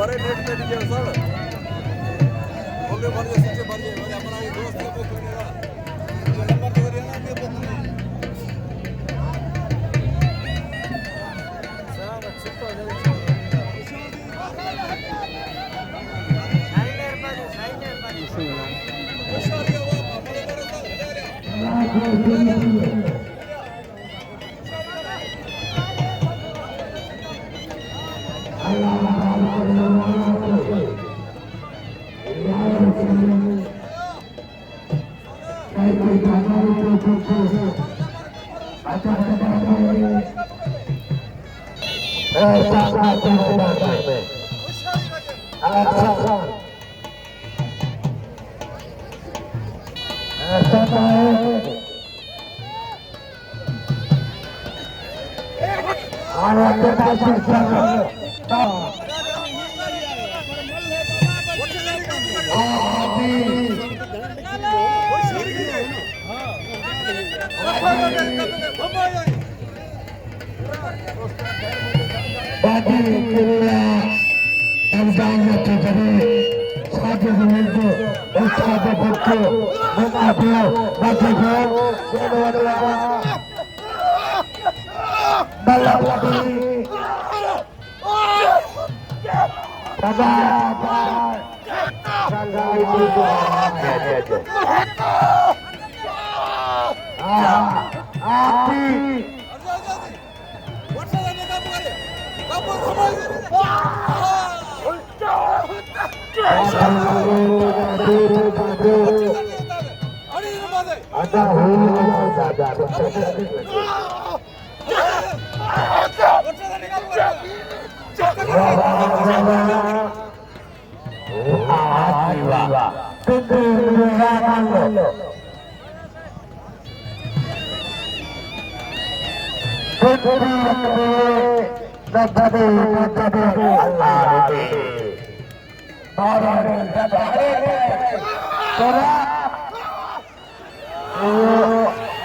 बड़े नेट पे दीजिए सर बोले भर दे सीटे भर दे मेरे अपना ये दोस्त है वो करेगा जो नंबर तो देना नहीं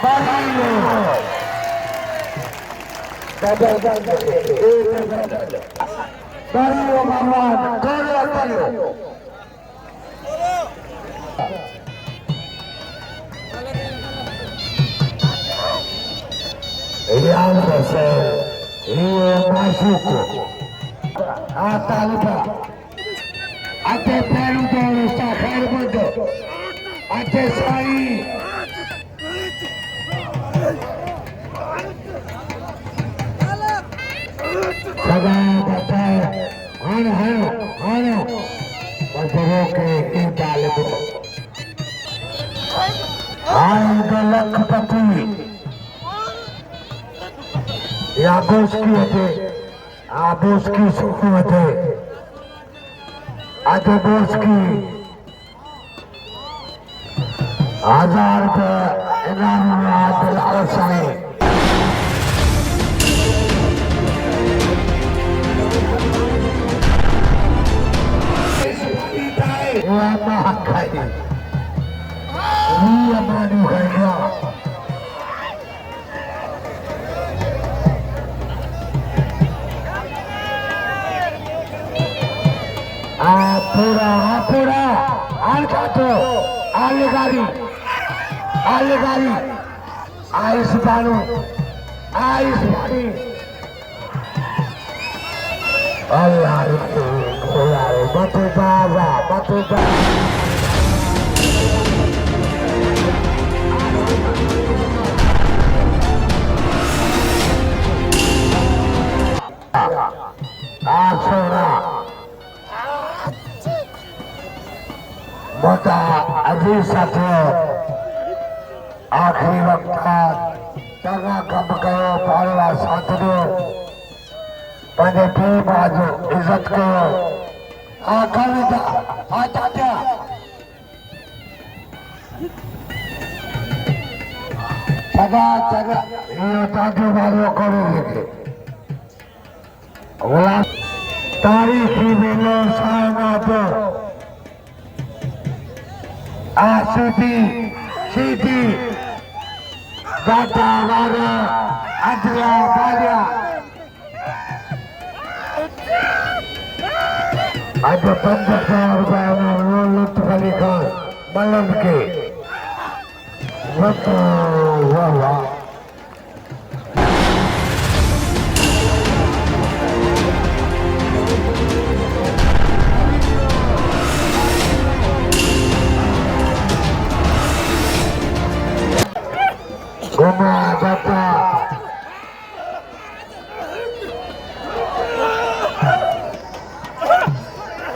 पता नहीं सब अच्छे तो आ जाए आखिरी वक्त तगा कम कयो पाड़वा साथ ॾियो पंहिंजे पीउ माउ जो इज़त कयो चाचा चङा चङा इहो तव्हांजो नालो करे लिखे غلام تاریخی میلے سائنات سیدھی داتا وارا ادریا بالیا اج 500 روپے میں لطف علی خان ملن کے واہ واہ گھوما جاتا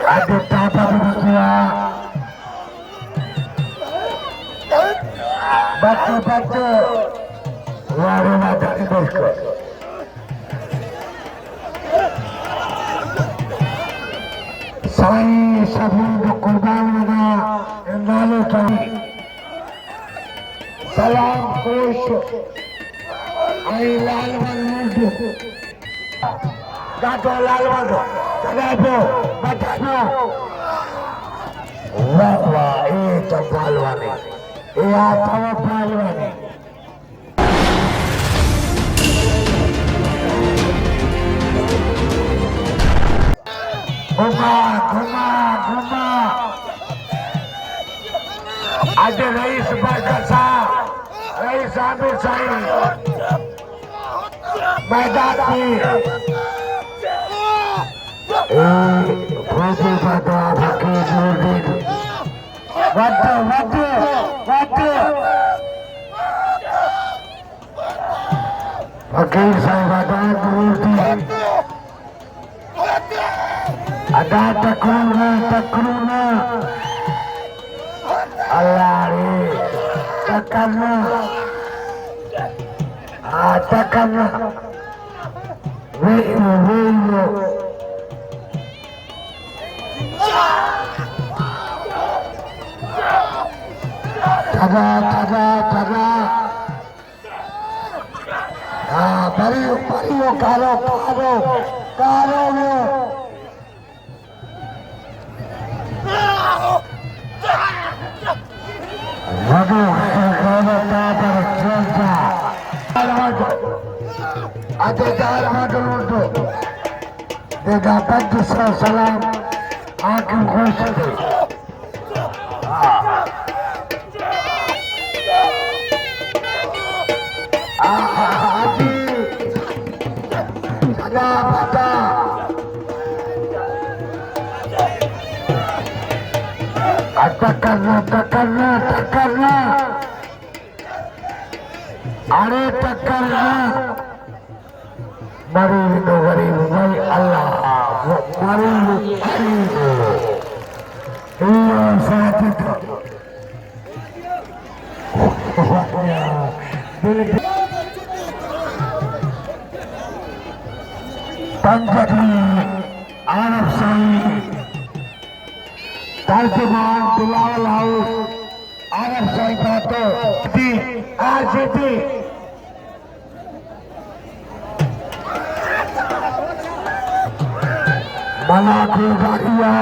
آج تاتا بچیا بچے وارے ماتا کی دوست کو سائی سبھی قربان لگا اندالے چاہیے سلام خوش آئی لالوان ملدو داتو لالوان تدابو بطانو واہ واہ اے تو پالوانی اے آتاو پالوانی گھما آج رئیس برکسا رئیس عامر صاحب میدان میں فوجی بادہ بھکی جوردین وڈ وکیل صاحب ادا جوردین ادا تکرونا اللہ رے تکرنا تکرنا ویلو تھگا بریو کارو سلام آنکھیں خوش دے تکرنا ارے تکرنا مریض دو غریب بھائی اللہ مریض غریب اللہ ساتھ پنجری عرب سائی ترجمان بلاول ہاؤس عرب سائی باتو دی آجدی ملاکھڑا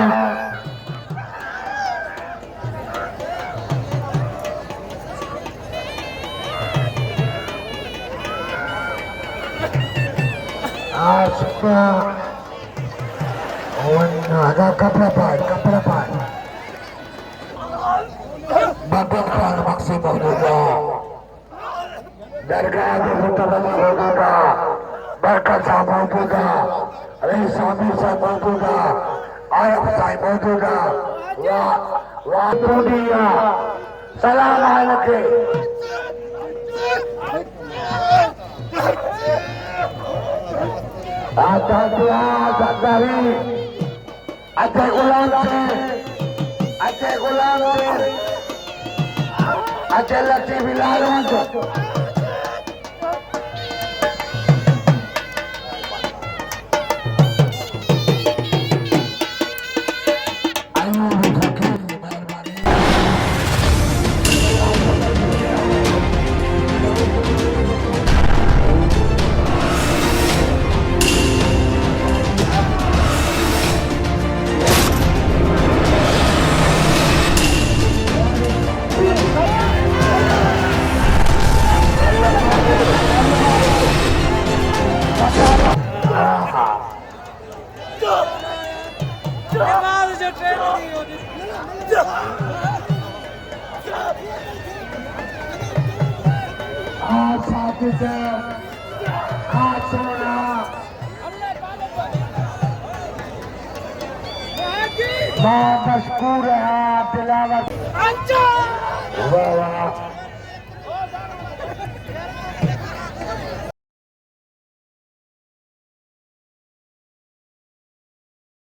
آسکا ادا کپڑا پائے بدل خان مقصد موجودہ درگاہ متبلی موجودہ برکت صاحب موجودہ رئیس عامر صاحب موجودہ آیب صاحب موجودہ واتودیا سلام علیکم آتا دیا زنداری اچھے غلام سے اچھے لطیف لالوان سے साजिद खातूना मैं मशकूर है दिलावत वाह वाह